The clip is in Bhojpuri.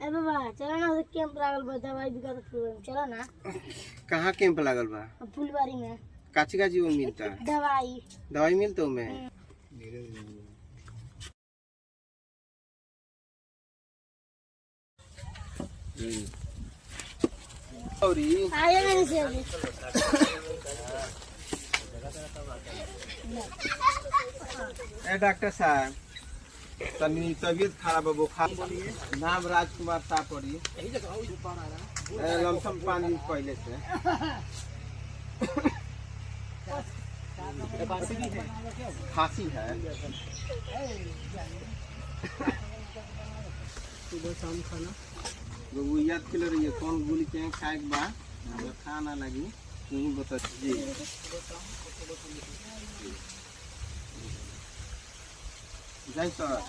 अरे बाबा चलो ना कैंप लागल बा दवाई बिका चलो ना। कहाँ कैंप लागल बा? फुलबारी में। काची काची वो मिलता? दवाई। दवाई मिलता में? और आया नहीं से ए डॉक्टर साहब तनी तबीयत खराब है, बुखार। नाम राजकुमार सापड़ी। लमसम पानी पहले से खांसी है। सुबह शाम खाना वो याद कर रही है कौन गोली के खाए के बाद खाना लगी नहीं बता जी। जय सर।